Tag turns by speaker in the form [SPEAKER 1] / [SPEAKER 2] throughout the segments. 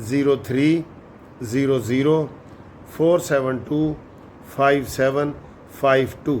[SPEAKER 1] 030047255752।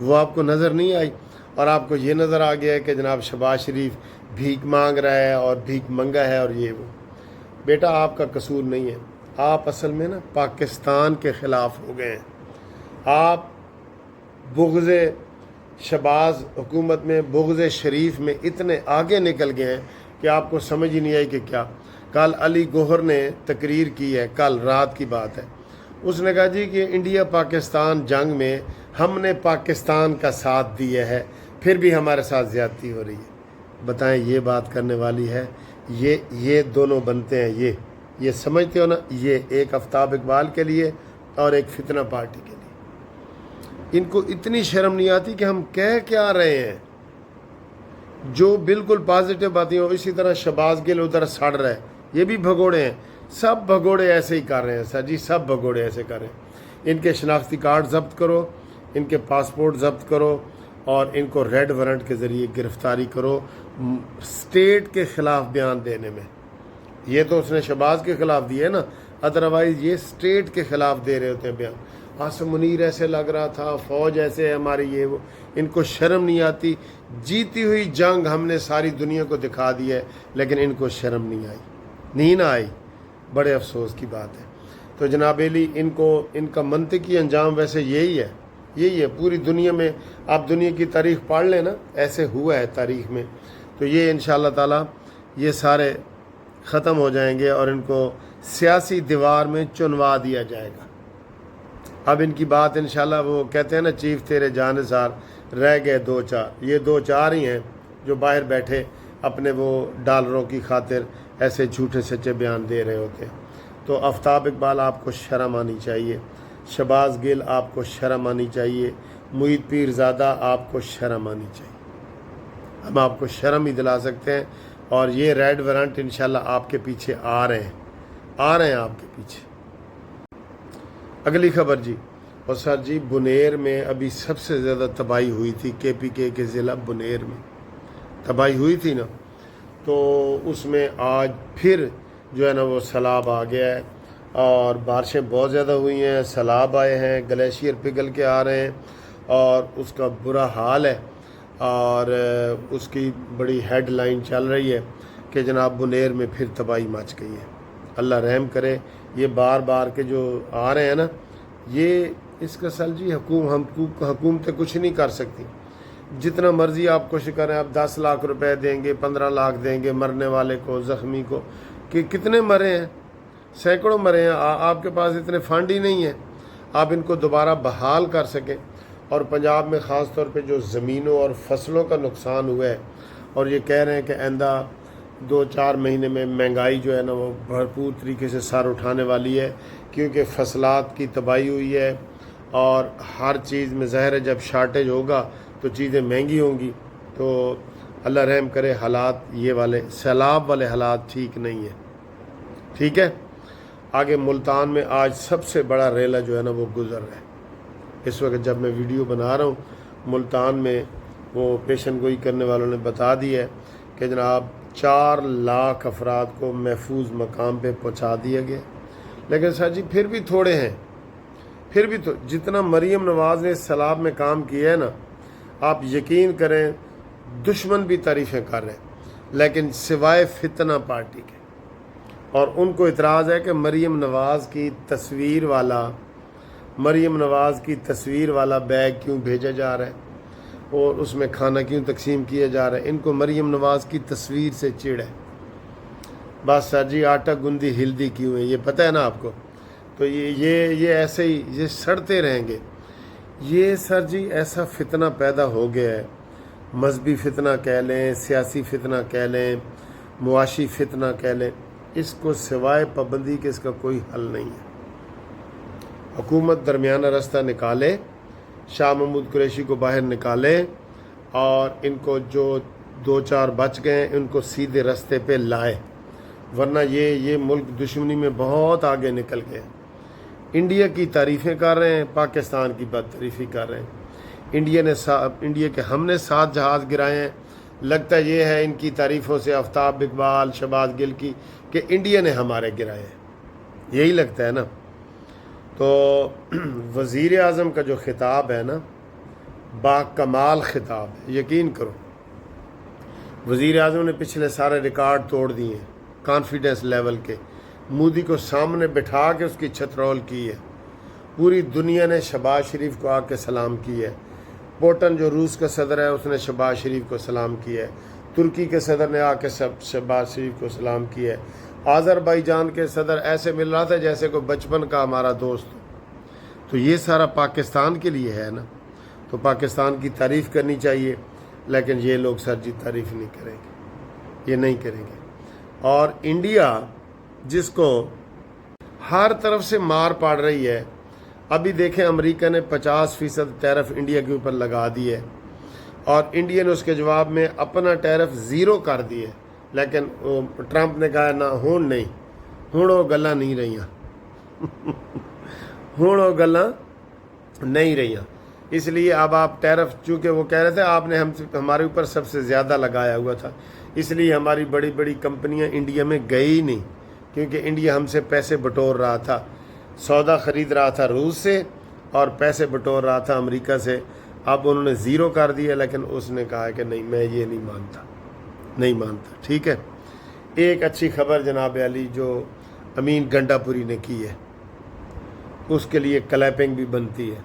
[SPEAKER 1] وہ آپ کو نظر نہیں آئی، اور آپ کو یہ نظر آ گیا ہے کہ جناب شہباز شریف بھیک مانگ رہا ہے اور بھیک منگا ہے اور یہ وہ۔ بیٹا آپ کا قصور نہیں ہے، آپ اصل میں نا پاکستان کے خلاف ہو گئے ہیں۔ آپ بغض شہباز حکومت میں، بغض شریف میں اتنے آگے نکل گئے ہیں کہ آپ کو سمجھ ہی نہیں آئی کہ کیا۔ کل علی گوہر نے تقریر کی ہے، کل رات کی بات ہے، اس نے کہا جی کہ انڈیا پاکستان جنگ میں ہم نے پاکستان کا ساتھ دیا ہے، پھر بھی ہمارے ساتھ زیادتی ہو رہی ہے۔ بتائیں یہ بات کرنے والی ہے؟ یہ دونوں بنتے ہیں، یہ سمجھتے ہو نا، یہ ایک آفتاب اقبال کے لیے اور ایک فتنہ پارٹی کے لیے۔ ان کو اتنی شرم نہیں آتی کہ ہم کہہ کیا رہے ہیں، جو بالکل پازیٹیو باتیں ہو۔ اسی طرح شہباز گل ادھر سڑ رہا ہے، یہ بھی بھگوڑے ہیں، سب بھگوڑے ایسے ہی کر رہے ہیں سر جی، سب بھگوڑے ایسے کر رہے ہیں۔ ان کے شناختی کارڈ ضبط کرو، ان کے پاسپورٹ ضبط کرو، اور ان کو ریڈ وارنٹ کے ذریعے گرفتاری کرو اسٹیٹ کے خلاف بیان دینے میں۔ یہ تو اس نے شہباز کے خلاف دی ہے نا، ادروائز یہ اسٹیٹ کے خلاف دے رہے ہوتے ہیں بیان۔ آصم منیر ایسے لگ رہا تھا، فوج ایسے ہے ہماری، یہ وہ۔ ان کو شرم نہیں آتی؟ جیتی ہوئی جنگ ہم نے ساری دنیا کو دکھا دی ہے، لیکن ان کو شرم نہیں آئی، نہیں نہ آئی۔ بڑے افسوس کی بات ہے۔ تو جناب علی، ان کا منطقی انجام ویسے یہی ہے پوری دنیا میں۔ آپ دنیا کی تاریخ پڑھ لیں نا، ایسے ہوا ہے تاریخ میں۔ تو یہ انشاءاللہ تعالی یہ سارے ختم ہو جائیں گے اور ان کو سیاسی دیوار میں چنوا دیا جائے گا۔ اب ان کی بات انشاءاللہ، وہ کہتے ہیں نا چیف تیرے جانثار رہ گئے دو چار، یہ دو چار ہی ہیں جو باہر بیٹھے اپنے وہ ڈالروں کی خاطر ایسے جھوٹے سچے بیان دے رہے ہوتے ہیں۔ تو آفتاب اقبال آپ کو شرم آنی چاہیے، شہباز گل آپ کو شرم آنی چاہیے، معید پیر زادہ آپ کو شرم آنی چاہیے۔ ہم آپ کو شرم ہی دلا سکتے ہیں، اور یہ ریڈ وارنٹ انشاءاللہ آپ کے پیچھے آ رہے ہیں آپ کے پیچھے۔ اگلی خبر جی، اور سر جی بنیر میں ابھی سب سے زیادہ تباہی ہوئی تھی، KPK کے ضلع بنیر میں تباہی ہوئی تھی نا، تو اس میں آج پھر جو ہے نا وہ سیلاب آ گیا ہے، اور بارشیں بہت زیادہ ہوئی ہیں، سیلاب آئے ہیں، گلیشیئر پگھل کے آ رہے ہیں، اور اس کا برا حال ہے۔ اور اس کی بڑی ہیڈ لائن چل رہی ہے کہ جناب بنیر میں پھر تباہی مچ گئی ہے۔ اللہ رحم کرے۔ یہ بار بار کے جو آ رہے ہیں نا، یہ اس کا سل جی حکومتیں کچھ نہیں کر سکتی۔ جتنا مرضی آپ کوشش کریں، آپ 10 لاکھ روپے دیں گے، 15 لاکھ دیں گے مرنے والے کو، زخمی کو، کہ کتنے مرے ہیں، سینکڑوں مرے ہیں۔ آپ کے پاس اتنے فنڈ ہی نہیں ہیں آپ ان کو دوبارہ بحال کر سکیں۔ اور پنجاب میں خاص طور پہ جو زمینوں اور فصلوں کا نقصان ہوا ہے، اور یہ کہہ رہے ہیں کہ آئندہ 2-4 مہینے میں مہنگائی جو ہے نا وہ بھرپور طریقے سے سر اٹھانے والی ہے، کیونکہ فصلات کی تباہی ہوئی ہے، اور ہر چیز میں ظاہر ہے جب شارٹیج ہوگا تو چیزیں مہنگی ہوں گی۔ تو اللہ رحم کرے، حالات یہ والے سیلاب والے حالات ٹھیک نہیں ہیں۔ ٹھیک ہے، آگے ملتان میں آج سب سے بڑا ریلا جو ہے نا وہ گزر رہا ہے۔ اس وقت جب میں ویڈیو بنا رہا ہوں، ملتان میں وہ پیشن گوئی کرنے والوں نے بتا دی ہے کہ جناب 4 لاکھ افراد کو محفوظ مقام پہ پہنچا دیا گیا۔ لیکن سر جی پھر بھی تھوڑے ہیں، پھر بھی تو جتنا مریم نواز نے سیلاب میں کام کیا ہے نا، آپ یقین کریں دشمن بھی تعریفیں کر رہے ہیں، لیکن سوائے فتنہ پارٹی کے۔ اور ان کو اعتراض ہے کہ مریم نواز کی تصویر والا بیگ کیوں بھیجا جا رہا ہے، اور اس میں کھانا کیوں تقسیم کیا جا رہا ہے۔ ان کو مریم نواز کی تصویر سے چڑ ہے۔ بس سر جی آٹا گندی ہلدی کیوں ہے یہ پتہ ہے نا آپ کو۔ تو یہ ایسے ہی یہ سڑتے رہیں گے۔ یہ سر جی ایسا فتنہ پیدا ہو گیا ہے، مذہبی فتنہ کہہ لیں، سیاسی فتنہ کہہ لیں، معاشی فتنہ کہہ لیں، اس کو سوائے پابندی کے اس کا کوئی حل نہیں ہے۔ حکومت درمیانہ راستہ نکالے، شاہ محمود قریشی کو باہر نکالے، اور ان کو جو 2-4 بچ گئے ان کو سیدھے راستے پہ لائے، ورنہ یہ ملک دشمنی میں بہت آگے نکل گئے۔ انڈیا کی تعریفیں کر رہے ہیں، پاکستان کی بد تعریفی کر رہے ہیں۔ انڈیا کے ہم نے 7 جہاز گرائے ہیں، لگتا یہ ہے ان کی تعریفوں سے آفتاب اقبال، شہباز گل کی، کہ انڈیا نے ہمارے گرائے ہیں، یہی لگتا ہے نا۔ تو وزیر اعظم کا جو خطاب ہے نا، باکمال خطاب ہے، یقین کرو۔ وزیر اعظم نے پچھلے سارے ریکارڈ توڑ دیے ہیں کانفیڈنس لیول کے، مودی کو سامنے بٹھا کے اس کی چھترول کی ہے، پوری دنیا نے شہباز شریف کو آ کے سلام کی ہے، پوٹن جو روس کا صدر ہے اس نے شہباز شریف کو سلام کیا ہے، ترکی کے صدر نے آ کے شہباز شریف کو سلام کیا ہے، آذربائیجان کے صدر ایسے مل رہا تھا جیسے کوئی بچپن کا ہمارا دوست ہو۔ تو یہ سارا پاکستان کے لیے ہے نا، تو پاکستان کی تعریف کرنی چاہیے، لیکن یہ لوگ سر جی تعریف نہیں کریں گے، یہ نہیں کریں گے۔ اور انڈیا جس کو ہر طرف سے مار پاڑ رہی ہے، ابھی دیکھیں امریکہ نے 50% ٹیرف انڈیا کے اوپر لگا دی ہے، اور انڈیا نے اس کے جواب میں اپنا ٹیرف 0 کر دی ہے، لیکن ٹرمپ نے کہا نہ ہون نہیں، ہوں وہ گلاں نہیں رہیاں ہوں وہ گلاں نہیں رہیاں، اس لیے اب آپ ٹیرف، چونکہ وہ کہہ رہے تھے آپ نے ہمارے اوپر سب سے زیادہ لگایا ہوا تھا، اس لیے ہماری بڑی بڑی کمپنیاں انڈیا میں گئی نہیں، کیونکہ انڈیا ہم سے پیسے بٹور رہا تھا، سودا خرید رہا تھا روس سے اور پیسے بٹور رہا تھا امریکہ سے۔ اب انہوں نے 0 کر دیا، لیکن اس نے کہا کہ نہیں، میں یہ نہیں مانتا، ٹھیک ہے۔ ایک اچھی خبر جناب علی جو امین گنڈا پوری نے کی ہے، اس کے لیے کلیپنگ بھی بنتی ہے۔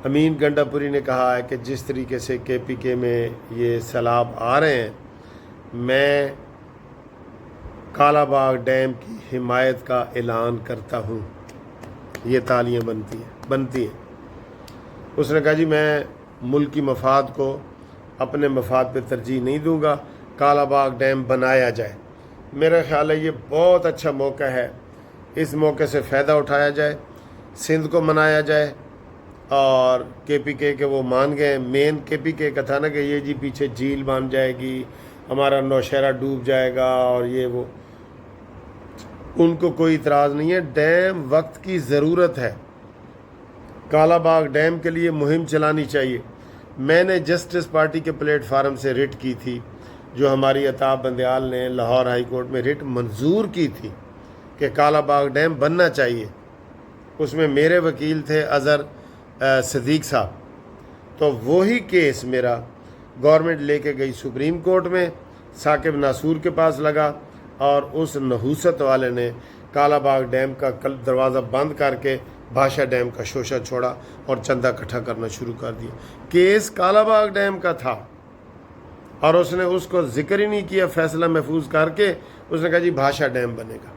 [SPEAKER 1] امین گنڈا پوری نے کہا ہے کہ جس طریقے سے کے پی کے میں یہ سیلاب آ رہے ہیں، میں کالا باغ ڈیم کی حمایت کا اعلان کرتا ہوں، یہ تالیاں بنتی ہیں۔ اس نے کہا جی میں ملکی مفاد کو اپنے مفاد پہ ترجیح نہیں دوں گا، کالا باغ ڈیم بنایا جائے۔ میرا خیال ہے یہ بہت اچھا موقع ہے، اس موقع سے فائدہ اٹھایا جائے، سندھ کو منایا جائے، اور کے پی کے وہ مان گئے۔ مین کے پی کے کا تھا نا کہ یہ جی پیچھے جھیل بن جائے گی، ہمارا نوشہرہ ڈوب جائے گا، اور یہ وہ، ان کو کوئی اعتراض نہیں ہے، ڈیم وقت کی ضرورت ہے، کالا باغ ڈیم کے لیے مہم چلانی چاہیے۔ میں نے جسٹس پارٹی کے پلیٹ فارم سے رٹ کی تھی، جو ہماری عطاب بندیال نے لاہور ہائی کورٹ میں رٹ منظور کی تھی کہ کالا باغ ڈیم بننا چاہیے۔ اس میں میرے وکیل تھے اظہر صدیق صاحب، تو وہی کیس میرا گورنمنٹ لے کے گئی سپریم کورٹ میں، ثاقب ناصور کے پاس لگا، اور اس نحوست والے نے کالا باغ ڈیم کا دروازہ بند کر کے بھاشا ڈیم کا شوشہ چھوڑا اور چندہ اکٹھا کرنا شروع کر دیا۔ کیس کالا باغ ڈیم کا تھا، اور اس نے اس کو ذکر ہی نہیں کیا، فیصلہ محفوظ کر کے اس نے کہا جی بھاشا ڈیم بنے گا،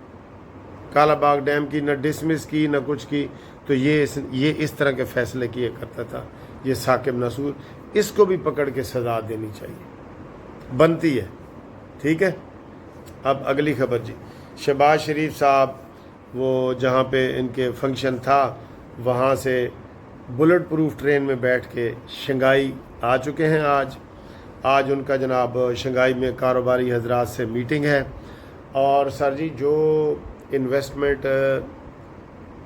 [SPEAKER 1] کالا باغ ڈیم کی نہ ڈسمس کی نہ کچھ کی۔ تو یہ اس طرح کے فیصلے کیا کرتا تھا یہ ثاقب ناصور، اس کو بھی پکڑ کے سزا دینی چاہیے، بنتی ہے، ٹھیک ہے۔ اب اگلی خبر جی، شہباز شریف صاحب وہ جہاں پہ ان کے فنکشن تھا وہاں سے بلٹ پروف ٹرین میں بیٹھ کے شنگھائی آ چکے ہیں۔ آج ان کا جناب شنگھائی میں کاروباری حضرات سے میٹنگ ہے، اور سر جی جو انویسٹمنٹ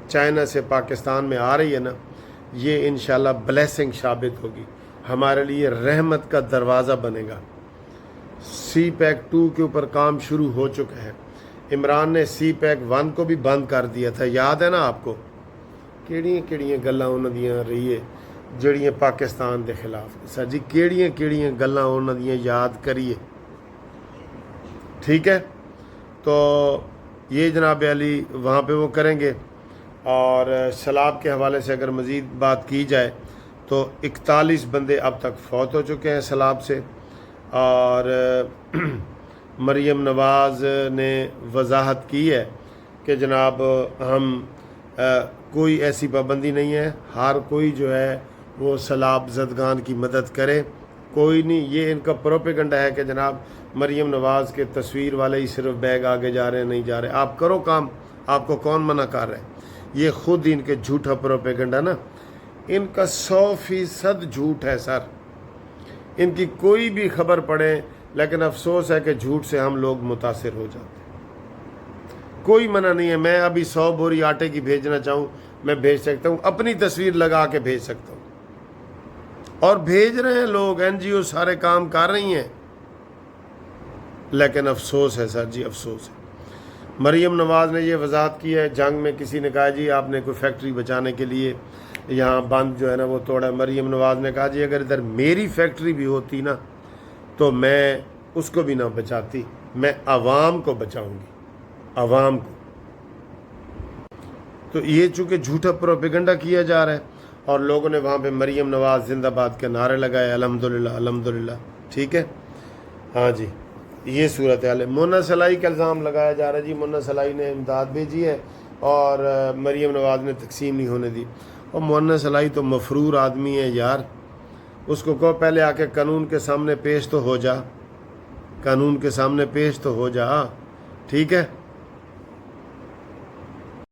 [SPEAKER 1] چائنا سے پاکستان میں آ رہی ہے نا، یہ انشاءاللہ بلیسنگ ثابت ہوگی، ہمارے لیے رحمت کا دروازہ بنے گا۔ سی پیک 2 کے اوپر کام شروع ہو چکا ہے، عمران نے سی پیک 1 کو بھی بند کر دیا تھا، یاد ہے نا آپ کو؟ کیڑیاں گلاں انہاں دیاں رہی ہے جڑیاں پاکستان دے خلاف، سر جی کیڑیاں گلاں انہاں دیاں یاد کریے، ٹھیک ہے۔ تو یہ جناب علی وہاں پہ وہ کریں گے۔ اور سیلاب کے حوالے سے اگر مزید بات کی جائے تو 41 بندے اب تک فوت ہو چکے ہیں سیلاب سے، اور مریم نواز نے وضاحت کی ہے کہ جناب ہم کوئی ایسی پابندی نہیں ہے، ہر کوئی جو ہے وہ سیلاب زدگان کی مدد کرے، کوئی نہیں، یہ ان کا پروپیگنڈا ہے کہ جناب مریم نواز کے تصویر والے ہی صرف بیگ آگے جا رہے ہیں، نہیں جا رہے، آپ کرو کام، آپ کو کون منع کر رہے ہیں؟ یہ خود ان کے جھوٹا پروپیگنڈا نا، ان کا 100% جھوٹ ہے سر، ان کی کوئی بھی خبر پڑھیں، لیکن افسوس ہے کہ جھوٹ سے ہم لوگ متاثر ہو جاتے ہیں۔ کوئی منع نہیں ہے، میں ابھی 100 بوری آٹے کی بھیجنا چاہوں میں بھیج سکتا ہوں، اپنی تصویر لگا کے بھیج سکتا ہوں، اور بھیج رہے ہیں لوگ، این جی او سارے کام کر رہی ہیں، لیکن افسوس ہے سر جی، افسوس ہے۔ مریم نواز نے یہ وضاحت کی ہے، جنگ میں کسی نے کہا جی آپ نے کوئی فیکٹری بچانے کے لیے یہاں بند جو ہے نا وہ توڑا. مریم نواز نے کہا جی اگر ادھر میری فیکٹری بھی ہوتی نا تو میں اس کو بھی نہ بچاتی, میں عوام کو بچاؤں گی, عوام کو. تو یہ چونکہ جھوٹا پروپیگنڈا کیا جا رہا ہے اور لوگوں نے وہاں پہ مریم نواز زندہ باد کے نعرے لگائے, الحمدللہ الحمدللہ. ٹھیک ہے, ہاں جی, یہ صورت حال ہے. مونا سلائی کا الزام لگایا جا رہا ہے جی مونا سلائی نے امداد بھیجی ہے اور مریم نواز نے تقسیم نہیں ہونے دی. اور مونا سلائی تو مفرور آدمی ہے یار, اس کو کہو پہلے آ کے قانون کے سامنے پیش تو ہو جا, قانون کے سامنے پیش تو ہو جا. ٹھیک ہے.